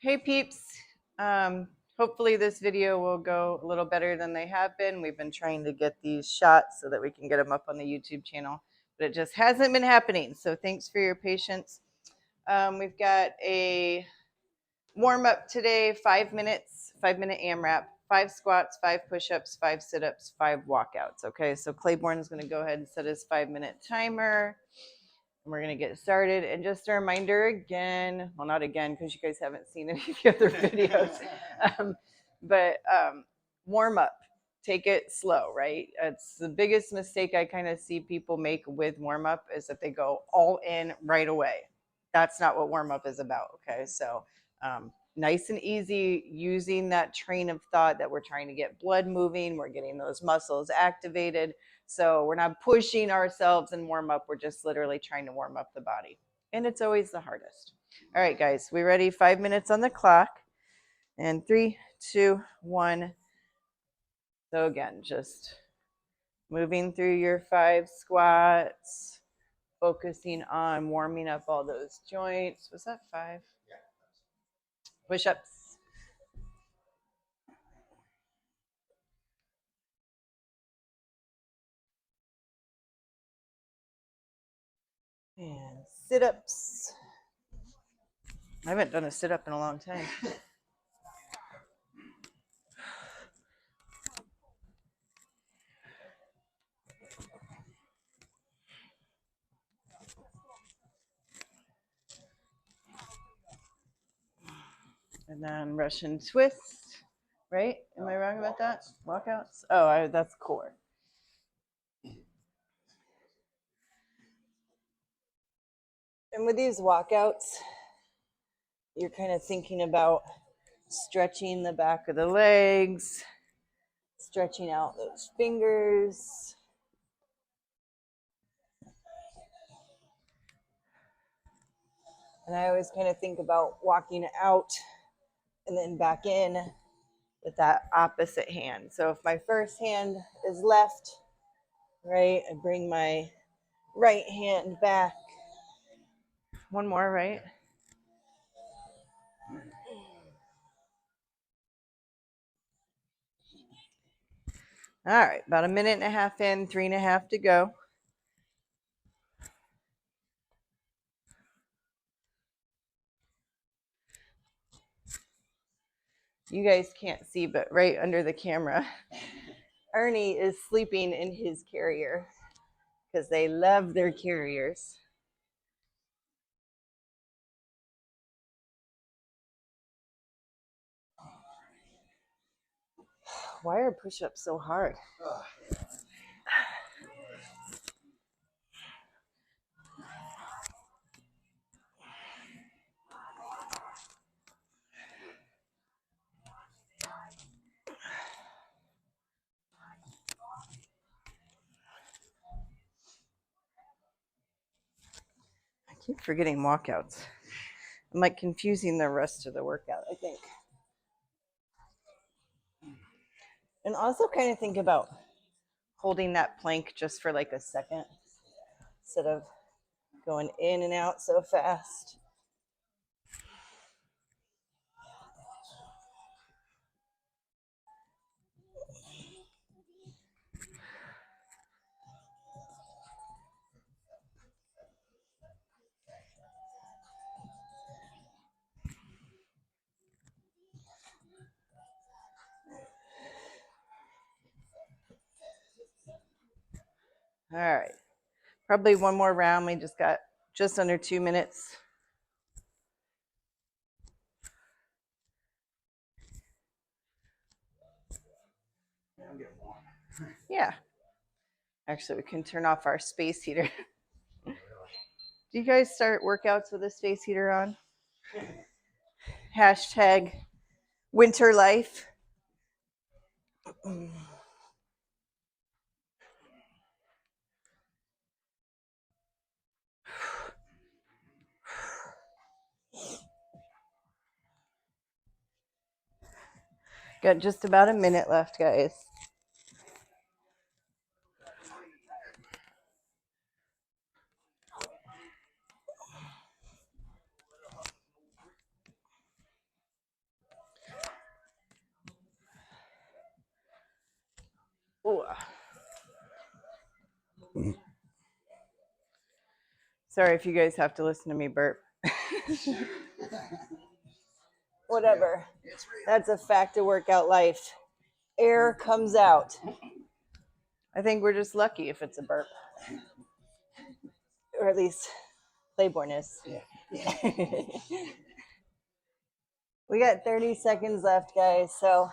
Hey peeps. Hopefully this video will go a little better than they have been. We've been trying to get these shots so that we can get them up on the YouTube channel, but it just hasn't been happening. So thanks for your patience. We've got a warm up today, 5 minutes, 5 minute AMRAP, 5 squats, 5 push-ups, 5 sit-ups, 5 walkouts. Okay, so Claiborne is going to go ahead and set his 5 minute timer. And we're going to get started. And just a reminder again, well, not again, because you guys haven't seen any of the other videos, but warm up. Take it slow, right? It's the biggest mistake I kind of see people make with warm up is that they go all in right away. That's not what warm up is about. Okay, so nice and easy, using that train of thought that we're trying to get blood moving, we're getting those muscles activated. So we're not pushing ourselves and warm up. We're just literally trying to warm up the body. And it's always the hardest. All right, guys, we ready? 5 minutes on the clock. And 3, 2, 1. So again, just moving through your 5 squats, focusing on warming up all those joints. Was that 5? Yeah. Push-ups. And sit-ups. I haven't done a sit-up in a long time. And then Russian twist, right? Am I wrong about that? Walkouts? Oh, that's core. And with these walkouts, you're kind of thinking about stretching the back of the legs, stretching out those fingers. And I always kind of think about walking out and then back in with that opposite hand. So if my first hand is left, right, I bring my right hand back. One more, right? All right, about a minute and a half in, 3.5 to go. You guys can't see, but right under the camera, Ernie is sleeping in his carrier because they love their carriers. Why are push-ups so hard? I keep forgetting walkouts. I'm like confusing the rest of the workout, I think. And also kind of think about holding that plank just for like a second instead of going in and out so fast. All right, probably one more round. We just got just under 2 minutes. Yeah. Actually, we can turn off our space heater. Do you guys start workouts with a space heater on? Hashtag winter life. Got just about a minute left, guys. Sorry if you guys have to listen to me burp. Whatever. That's a fact of workout life. Air comes out. I think we're just lucky if it's a burp. Or at least Claiborne is. Yeah. We got 30 seconds left, guys, so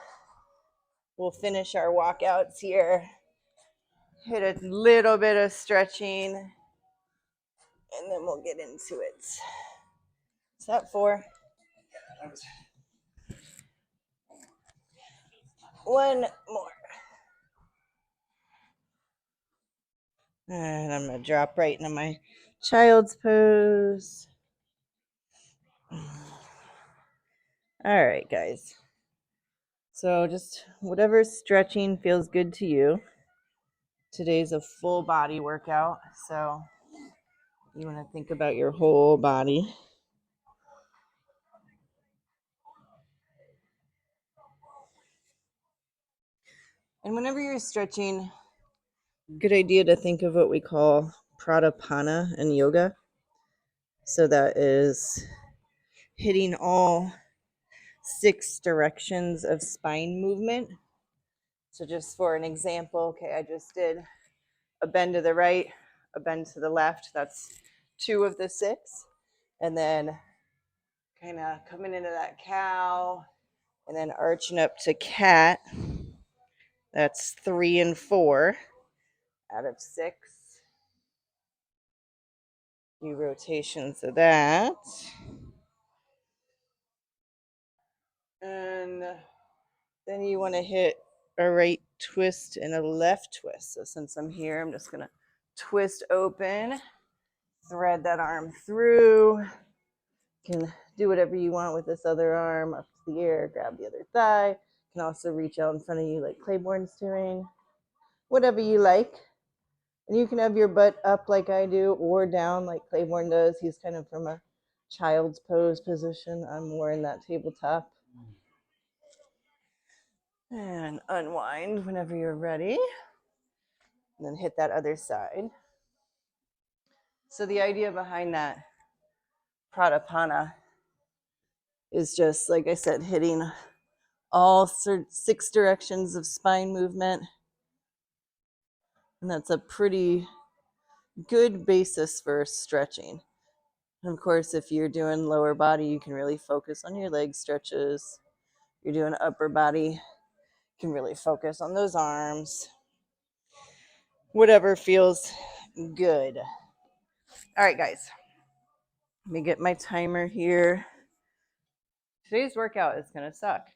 we'll finish our walkouts here. Hit a little bit of stretching, and then we'll get into it. Is that 4? One more. And I'm going to drop right into my child's pose. All right, guys. So just whatever stretching feels good to you. Today's a full body workout, so you want to think about your whole body. And whenever you're stretching, good idea to think of what we call Pradipana in yoga. So that is hitting all 6 directions of spine movement. So just for an example, okay, I just did a bend to the right, a bend to the left. That's 2 of the 6. And then kind of coming into that cow and then arching up to cat. That's 3 and 4 out of 6. Few rotations of that. And then you want to hit a right twist and a left twist. So since I'm here, I'm just going to twist open, thread that arm through. You can do whatever you want with this other arm, up to the air, grab the other thigh. You can also reach out in front of you like Claiborne's doing. Whatever you like. And you can have your butt up like I do or down like Claiborne does. He's kind of from a child's pose position. I'm more in that tabletop. And unwind whenever you're ready. And then hit that other side. So the idea behind that Pradipana is just, like I said, hitting all 6 directions of spine movement. And that's a pretty good basis for stretching. And of course, if you're doing lower body, you can really focus on your leg stretches. If you're doing upper body, you can really focus on those arms. Whatever feels good. All right, guys. Let me get my timer here. Today's workout is going to suck.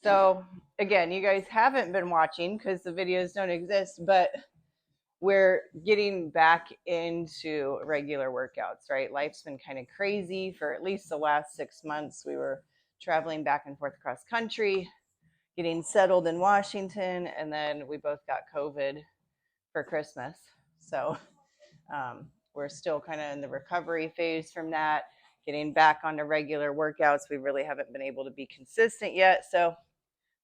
So, again, you guys haven't been watching because the videos don't exist, but we're getting back into regular workouts, right? Life's been kind of crazy for at least the last 6 months. We were traveling back and forth across country, getting settled in Washington, and then we both got COVID for Christmas. So we're still kind of in the recovery phase from that, getting back onto regular workouts. We really haven't been able to be consistent yet. So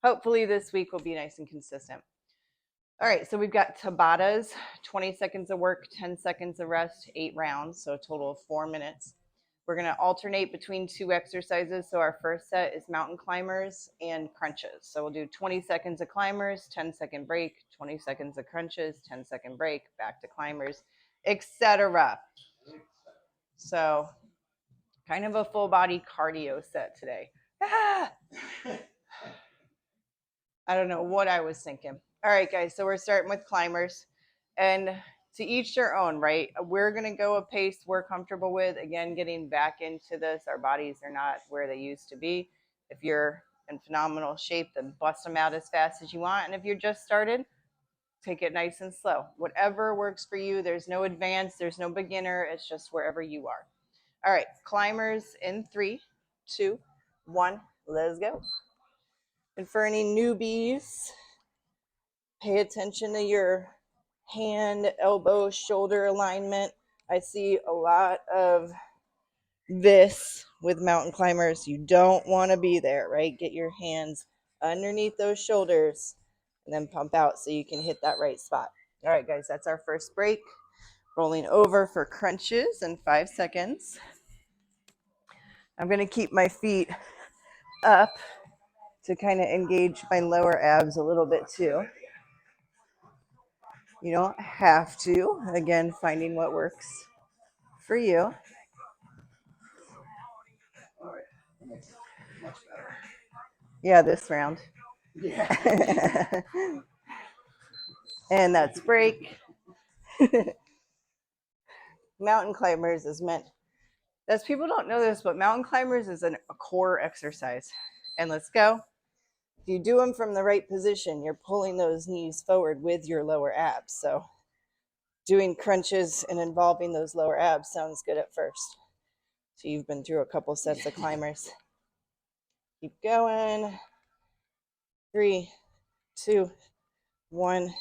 hopefully this week will be nice and consistent. All right, so we've got Tabatas, 20 seconds of work, 10 seconds of rest, 8 rounds, so a total of 4 minutes. We're going to alternate between 2 exercises. So our first set is mountain climbers and crunches. So we'll do 20 seconds of climbers, 10-second break, 20 seconds of crunches, 10-second break, back to climbers, etc. So kind of a full body cardio set today. I don't know what I was thinking. All right, guys, so we're starting with climbers. And to each their own, right? We're going to go a pace we're comfortable with. Again, getting back into this, our bodies are not where they used to be. If you're in phenomenal shape, then bust them out as fast as you want. And if you're just started, take it nice and slow. Whatever works for you. There's no advanced, there's no beginner. It's just wherever you are. All right, climbers in 3, 2, 1. Let's go. And for any newbies, pay attention to your hand, elbow, shoulder alignment. I see a lot of this with mountain climbers. You don't want to be there, right? Get your hands underneath those shoulders and then pump out so you can hit that right spot. All right, guys, that's our first break. Rolling over for crunches in 5 seconds. I'm going to keep my feet up to kind of engage my lower abs a little bit too. You don't have to. Again, finding what works for you. Yeah, this round. Yeah. And that's break. Mountain climbers is meant, as people don't know this, but mountain climbers is a core exercise. And let's go. If you do them from the right position, you're pulling those knees forward with your lower abs. So doing crunches and involving those lower abs sounds good at first. So you've been through a couple sets of climbers. Keep going. 3, 2, 1.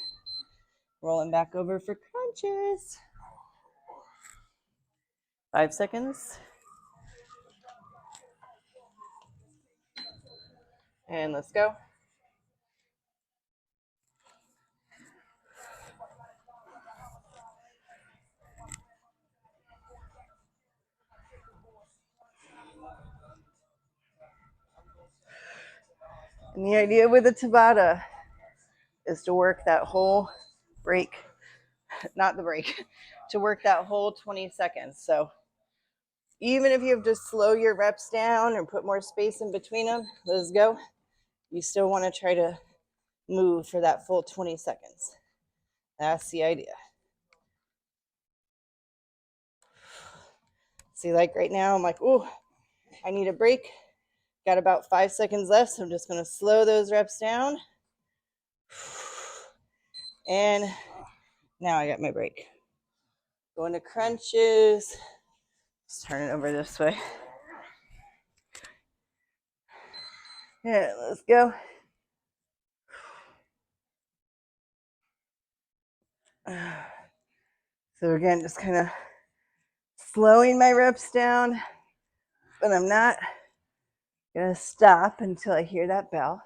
Rolling back over for crunches. 5 seconds. And let's go. And the idea with the Tabata is to work that whole break, not the break, to work that whole 20 seconds. So even if you have to slow your reps down or put more space in between them, let's go. You still want to try to move for that full 20 seconds. That's the idea. See, like right now, I'm like, ooh, I need a break. Got about 5 seconds left, so I'm just going to slow those reps down. And now I got my break. Going to crunches. Let's turn it over this way. Yeah, let's go. So again, just kind of slowing my reps down, but I'm not going to stop until I hear that bell,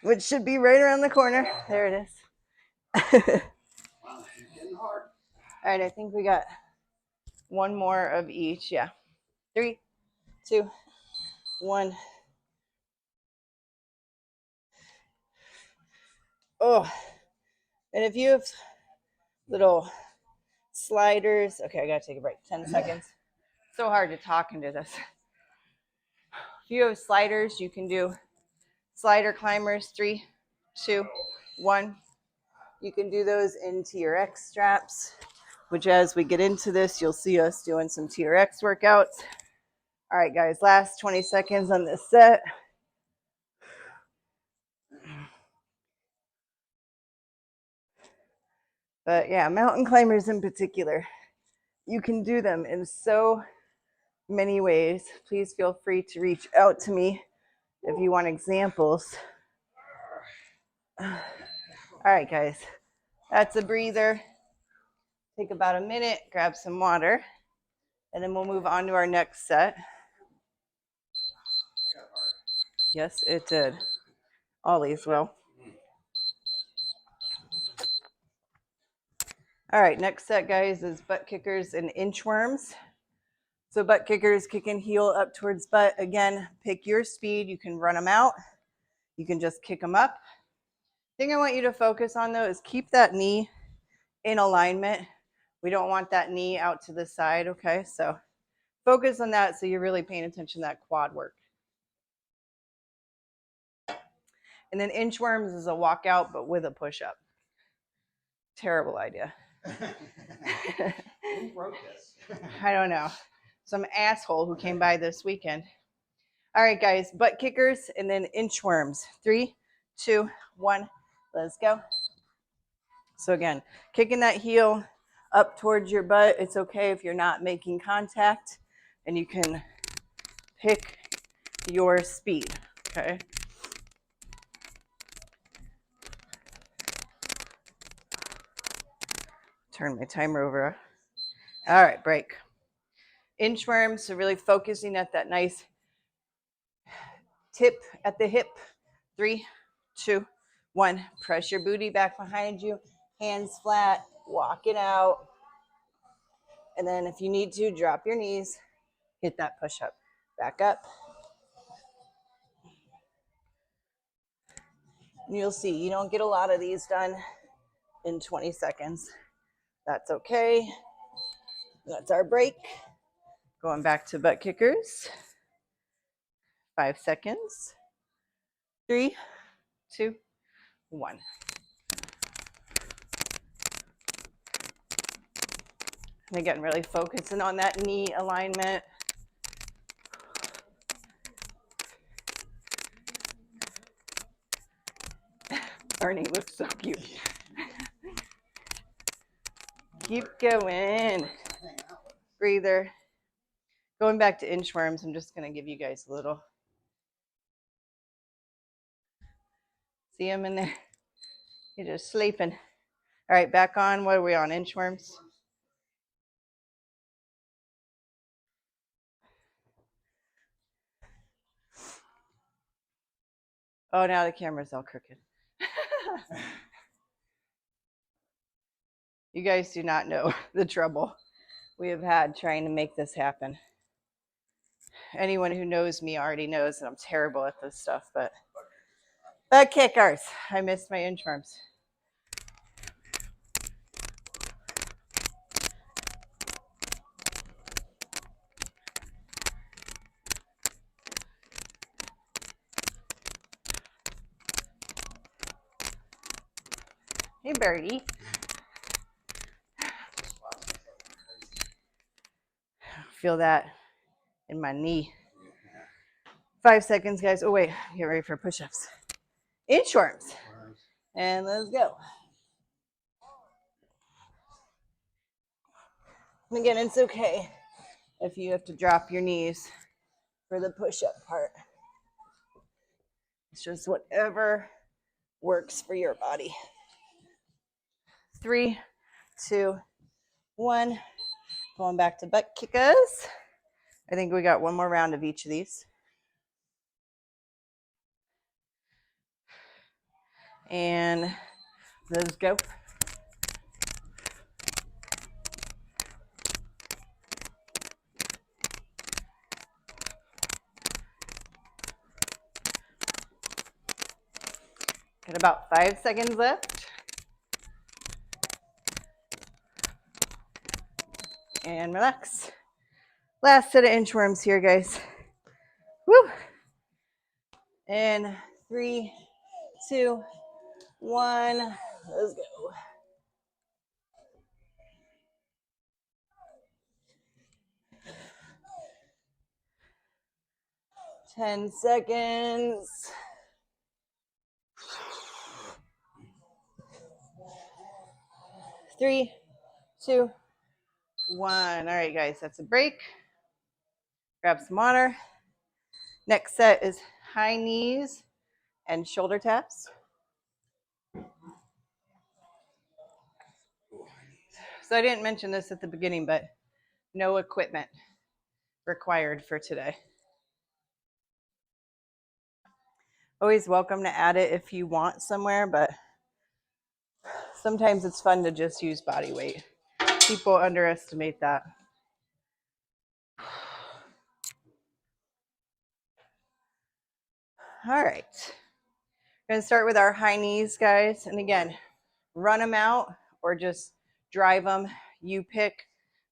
which should be right around the corner. There it is. All right, I think we got one more of each. Yeah. 3, 2, 1. Oh, and if you have little sliders, okay, I got to take a break. 10 seconds. So hard to talk into this. If you have sliders, you can do slider climbers. 3, 2, 1. You can do those in TRX straps, which as we get into this, you'll see us doing some TRX workouts. All right, guys, last 20 seconds on this set. But yeah, mountain climbers in particular, you can do them in so many ways. Please feel free to reach out to me if you want examples. All right, guys, that's a breather. Take about a minute, grab some water, and then we'll move on to our next set. Yes, it did. Ollie's will. All right, next set, guys, is butt kickers and inchworms. So butt kickers, kicking heel up towards butt. Again, pick your speed. You can run them out. You can just kick them up. The thing I want you to focus on, though, is keep that knee in alignment. We don't want that knee out to the side, okay? So focus on that so you're really paying attention to that quad work. And then inchworms is a walkout, but with a push-up. Terrible idea. Who wrote this? I don't know. Some asshole who came by this weekend. All right, guys, butt kickers and then inchworms. 3, 2, 1, let's go. So again, kicking that heel up towards your butt. It's okay if you're not making contact, and you can pick your speed, okay? Turn my timer over. All right, break. Inchworms, so really focusing at that nice tip at the hip. 3, 2, 1. Press your booty back behind you. Hands flat. walk it out. And then if you need to, drop your knees, hit that push up. Back up. And you'll see you don't get a lot of these done in 20 seconds. That's okay. That's our break. Going back to butt kickers. 5 seconds. 3, 2, 1. And again, really focusing on that knee alignment. Arnie looks so cute. Keep going. Breather. Going back to inchworms, I'm just going to give you guys a little. See them in there? You're just sleeping. All right, back on. What are we on? Inchworms? Oh, now the camera's all crooked. You guys do not know the trouble we have had trying to make this happen. Anyone who knows me already knows that I'm terrible at this stuff, but butt kickers. I missed my inchworms. Hey, Birdie. Feel that in my knee. 5 seconds, guys. Oh, wait. Get ready for push-ups. Inchworms. And let's go. And again, it's okay if you have to drop your knees for the push-up part. It's just whatever works for your body. 3, 2, 1. Going back to butt kickers. I think we got one more round of each of these. And let's go. Got about 5 seconds left. And relax. Last set of inchworms here, guys. Woo! And 3, 2, 1. Let's go. Ten seconds. 3, 2, 1. All right, guys, that's a break. Grab some water. Next set is high knees and shoulder taps. So I didn't mention this at the beginning, but no equipment required for today. Always welcome to add it if you want somewhere, but sometimes it's fun to just use body weight. People underestimate that. All right. We're going to start with our high knees, guys. And again, run them out or just drive them. You pick.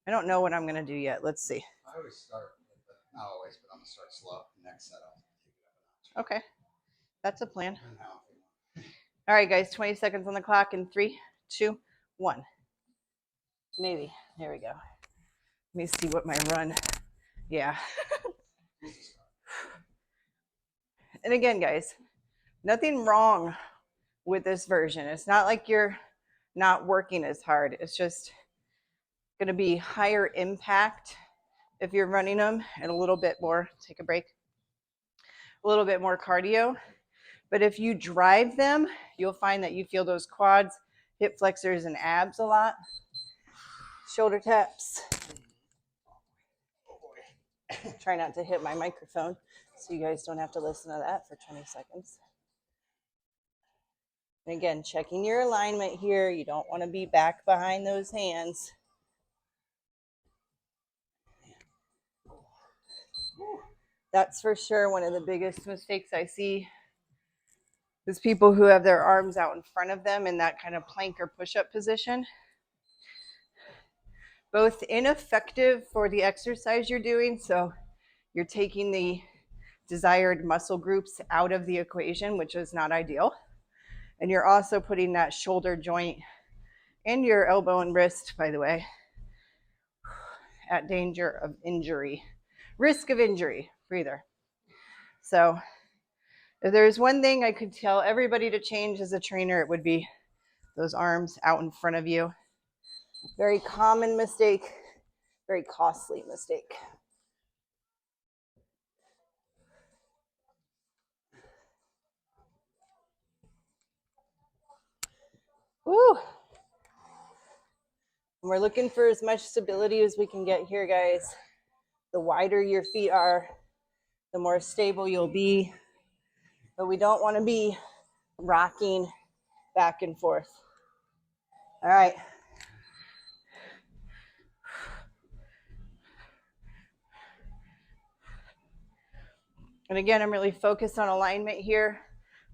I don't know what I'm going to do yet. Let's see. I always start with the, not always, but I'm going to start slow. Next set, I'll take it up a notch. Okay. That's a plan. All right, guys, 20 seconds on the clock in 3, 2, 1. Maybe. There we go. Let me see what my run. Yeah. And again, guys, nothing wrong with this version. It's not like you're not working as hard. It's just going to be higher impact if you're running them and a little bit more, take a break, a little bit more cardio. But if you drive them, you'll find that you feel those quads, hip flexors, and abs a lot. Shoulder taps. Try not to hit my microphone so you guys don't have to listen to that for 20 seconds. And again, checking your alignment here. You don't want to be back behind those hands. That's for sure one of the biggest mistakes I see is people who have their arms out in front of them in that kind of plank or push-up position. Both ineffective for the exercise you're doing, so you're taking the desired muscle groups out of the equation, which is not ideal. And you're also putting that shoulder joint and your elbow and wrist, by the way, at danger of injury, risk of injury for either. So if there's one thing I could tell everybody to change as a trainer, it would be those arms out in front of you. Very common mistake, very costly mistake. Woo! And we're looking for as much stability as we can get here, guys. The wider your feet are, the more stable you'll be. But we don't want to be rocking back and forth. All right. And again, I'm really focused on alignment here,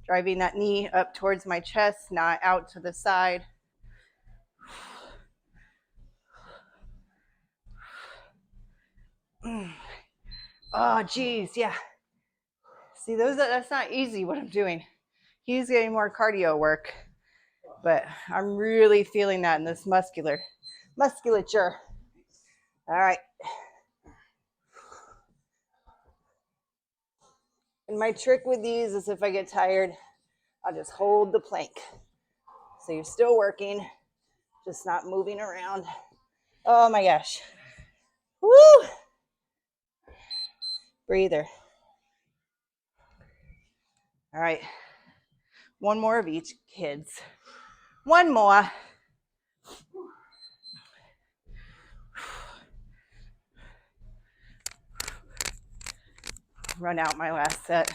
driving that knee up towards my chest, not out to the side. Oh, geez, yeah. See, that's not easy what I'm doing. He's getting more cardio work, but I'm really feeling that in this musculature. All right. And my trick with these is if I get tired, I'll just hold the plank. So you're still working, just not moving around. Oh my gosh. Woo! Breather. All right. One more of each, kids. One more. Run out my last set.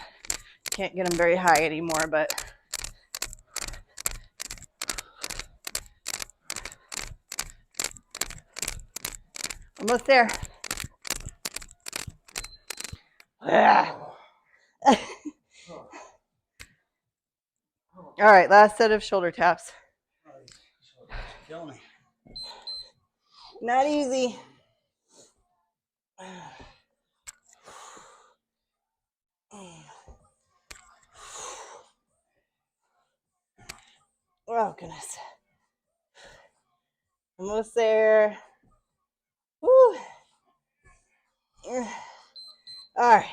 Can't get them very high anymore, but almost there. All right, last set of shoulder taps. Kill me. Not easy. Oh, goodness. Almost there. Woo. All right.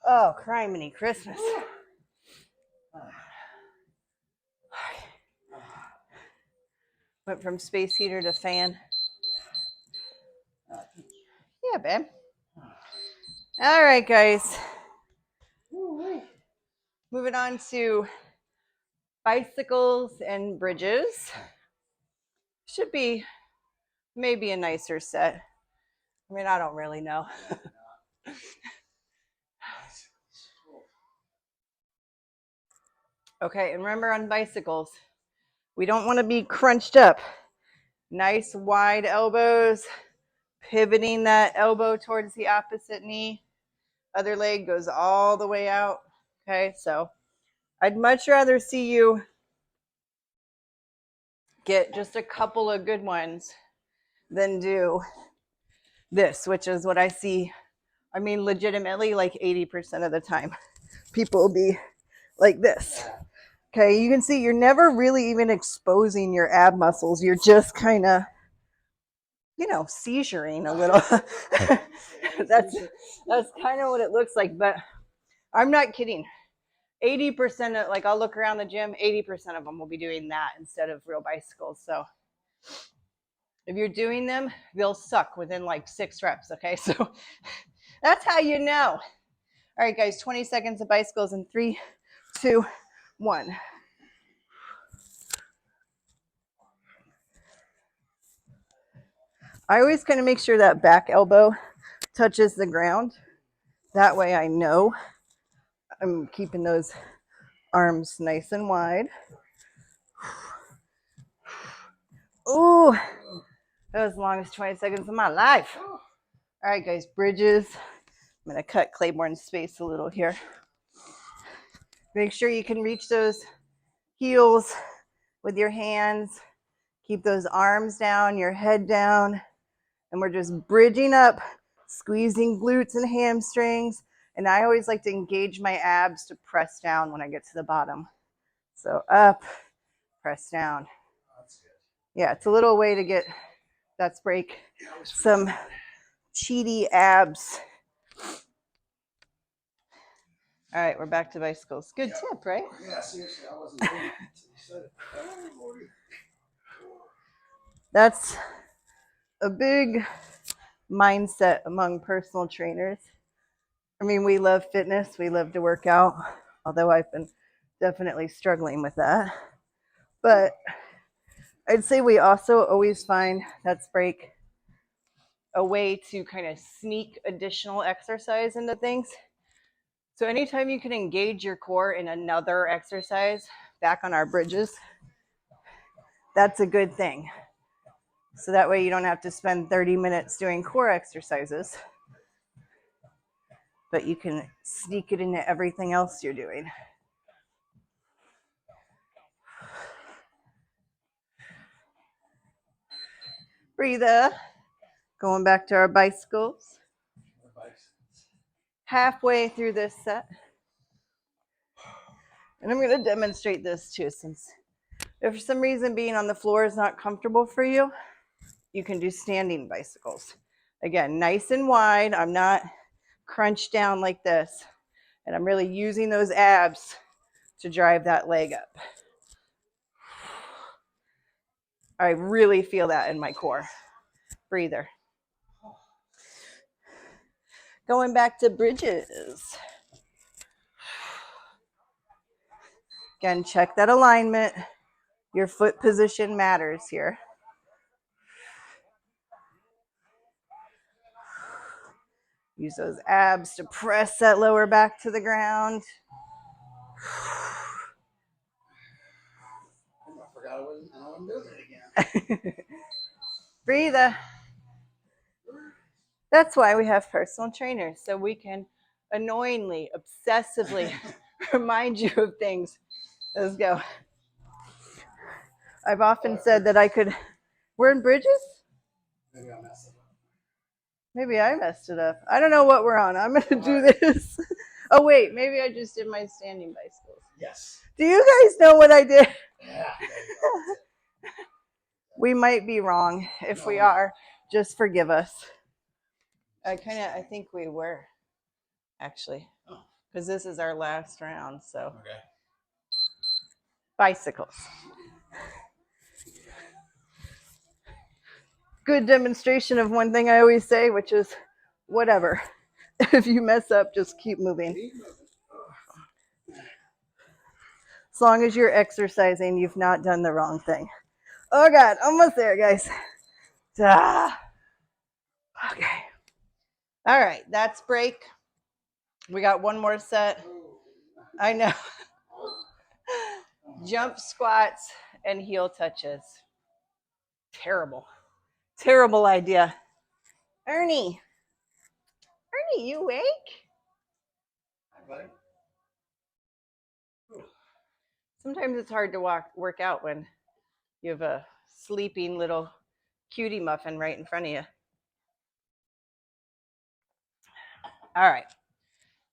Oh, criminy Christmas. Went from space heater to fan. Yeah, babe. All right, guys. Moving on to bicycles and bridges. Should be maybe a nicer set. I mean, I don't really know. Okay, and remember on bicycles, we don't want to be crunched up. Nice wide elbows, pivoting that elbow towards the opposite knee. Other leg goes all the way out. Okay, so I'd much rather see you get just a couple of good ones than do this, which is what I see. I mean, legitimately, like 80% of the time, people will be like this. Okay, you can see you're never really even exposing your ab muscles. You're just kind of, seizuring a little. that's kind of what it looks like, but I'm not kidding. 80% of, like, I'll look around the gym, 80% of them will be doing that instead of real bicycles. So if you're doing them, they'll suck within like 6 reps. Okay, so that's how you know. All right, guys, 20 seconds of bicycles in 3, 2, 1. I always kind of make sure that back elbow touches the ground. That way I know I'm keeping those Arms nice and wide. Ooh, that was the longest 20 seconds of my life. All right, guys, bridges. I'm gonna cut Claiborne's space a little here. Make sure you can reach those heels with your hands. Keep those arms down, your head down. And we're just bridging up, squeezing glutes and hamstrings. And I always like to engage my abs to press down when I get to the bottom. So up, press down. Yeah, it's a little way to get, that's break, some cheaty abs. All right, we're back to bicycles. Good tip, right? Yeah, seriously, I wasn't doing it until you said it. That's a big mindset among personal trainers. I mean, we love fitness, we love to work out, although I've been definitely struggling with that. But I'd say we also always find, that's break, a way to kind of sneak additional exercise into things. So anytime you can engage your core in another exercise, back on our bridges, that's a good thing. So that way you don't have to spend 30 minutes doing core exercises, but you can sneak it into everything else you're doing. Breathe. Going back to our bicycles. Halfway through this set. And I'm going to demonstrate this too, since if for some reason being on the floor is not comfortable for you, you can do standing bicycles. Again, nice and wide. I'm not crunched down like this. And I'm really using those abs to drive that leg up. I really feel that in my core. Breather. Going back to bridges. Again, check that alignment. Your foot position matters here. Use those abs to press that lower back to the ground. I forgot I wasn't doing it again. Breathe. That's why we have personal trainers, so we can annoyingly, obsessively remind you of things. Let's go. I've often said that I could, we're in bridges? Maybe I messed it up. Maybe I messed it up. I don't know what we're on. I'm going to do this. Oh, wait, maybe I just did my standing bicycles. Yes. Do you guys know what I did? Yeah. We might be wrong. If we are, just forgive us. I think we were, actually, because this is our last round, so. Okay. Bicycles. Good demonstration of one thing I always say, which is whatever. If you mess up, just keep moving. As long as you're exercising, you've not done the wrong thing. Oh God, almost there, guys. Okay. All right, that's break. We got one more set. I know. Jump squats and heel touches. Terrible. Terrible idea. Ernie, you awake? Hi, buddy. Sometimes it's hard to work out when you have a sleeping little cutie muffin right in front of you. All right.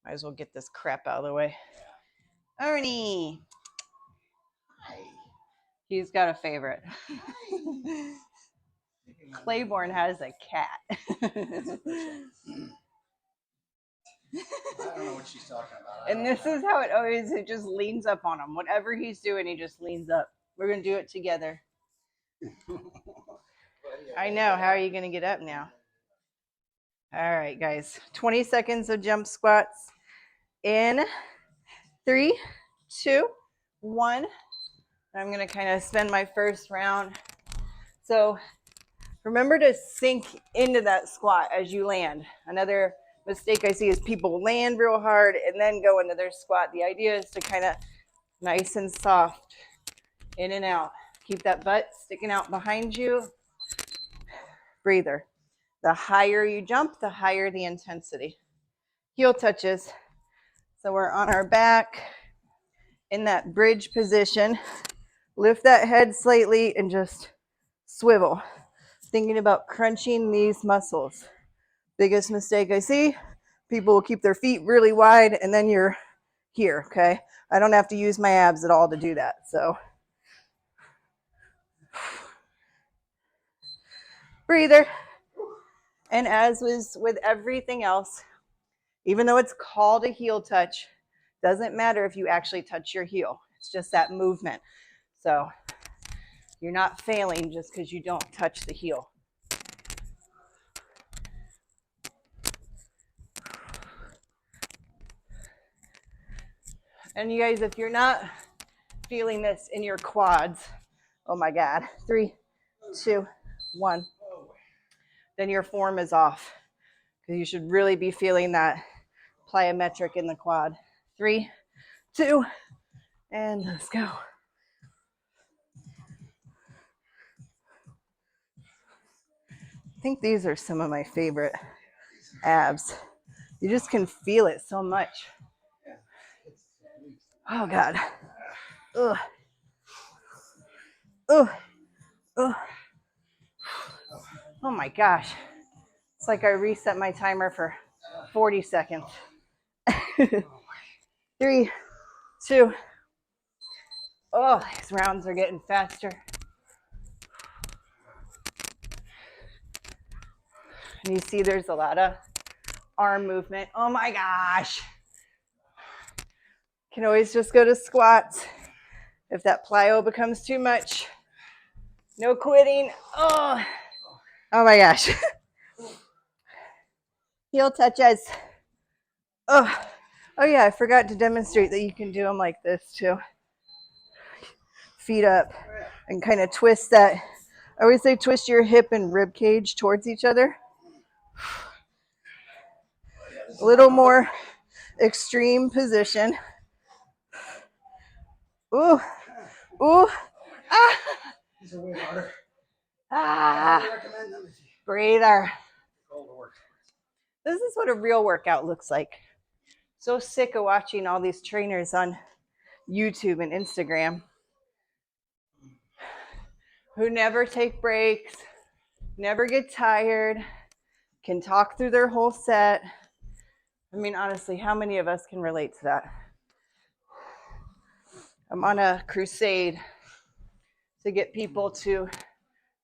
Might as well get this crap out of the way. Ernie. Hi. He's got a favorite. Claiborne has a cat. I don't know what she's talking about. And this is how it just leans up on him. Whatever he's doing, he just leans up. We're going to do it together. I know. How are you going to get up now? All right, guys. 20 seconds of jump squats. In 3, 2, 1. I'm going to kind of spend my first round. So remember to sink into that squat as you land. Another mistake I see is people land real hard and then go into their squat. The idea is to kind of Nice and soft. In and out. Keep that butt sticking out behind you. Breather. The higher you jump, the higher the intensity. Heel touches. So we're on our back in that bridge position. Lift that head slightly and just swivel. Thinking about crunching these muscles. Biggest mistake I see, people will keep their feet really wide and then you're here, okay? I don't have to use my abs at all to do that, so. Breather. And as was with everything else, even though it's called a heel touch, doesn't matter if you actually touch your heel. It's just that movement. So you're not failing just because you don't touch the heel. And you guys, if you're not feeling this in your quads, oh my God, 3, 2, 1, then your form is off. Because you should really be feeling that plyometric in the quad. 3, 2, and let's go. I think these are some of my favorite abs. You just can feel it so much. Oh God. Ugh. Ugh. Ugh. Oh my gosh. It's like I reset my timer for 40 seconds. 3, 2. Oh, these rounds are getting faster. And you see there's a lot of arm movement. Oh my gosh. Can always just go to squats if that plyo becomes too much. No quitting. Oh my gosh. Heel touches. Oh yeah, I forgot to demonstrate that you can do them like this too. Feet up and kind of twist that. I always say twist your hip and rib cage towards each other. A little more extreme position. Ooh. Ooh. Ah. These are way harder. Ah. Breather. This is what a real workout looks like. So sick of watching all these trainers on YouTube and Instagram who never take breaks, never get tired, can talk through their whole set. I mean, honestly, how many of us can relate to that? I'm on a crusade to get people to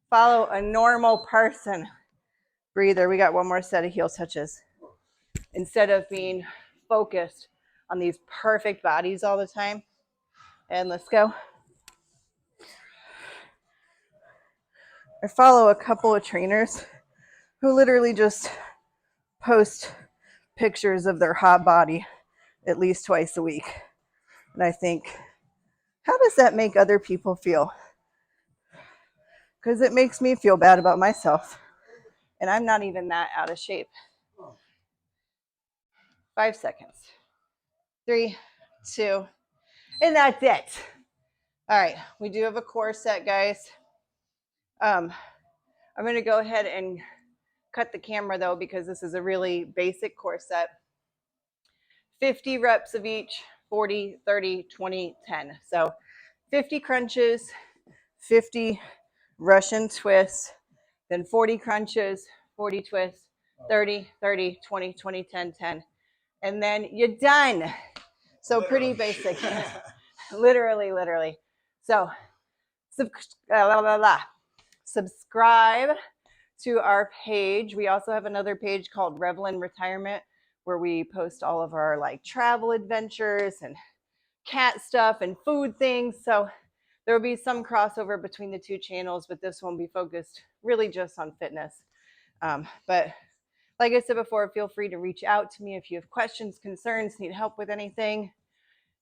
follow a normal person. Breather. We got one more set of heel touches. Instead of being focused on these perfect bodies all the time. And let's go. I follow a couple of trainers who literally just post pictures of their hot body at least twice a week. And I think, how does that make other people feel? Because it makes me feel bad about myself. And I'm not even that out of shape. 5 seconds. 3, 2, and that's it. All right, we do have a core set, guys. I'm going to go ahead and cut the camera though, because this is a really basic core set. 50 reps of each, 40, 30, 20, 10. So 50 crunches, 50 Russian twists, then 40 crunches, 40 twists, 30, 30, 20, 20, 10, 10. And then you're done. So pretty basic. Literally. So subscribe to our page. We also have another page called Revlin Retirement, where we post all of our like travel adventures and cat stuff and food things. So there will be some crossover between the two channels, but this one will be focused really just on fitness. But like I said before, feel free to reach out to me if you have questions, concerns, need help with anything.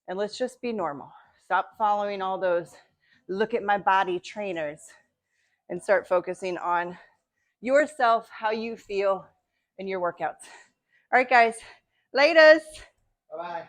And let's just be normal. Stop following all those look at my body trainers and start focusing on yourself, how you feel in your workouts. All right, guys. Laters. Bye-bye.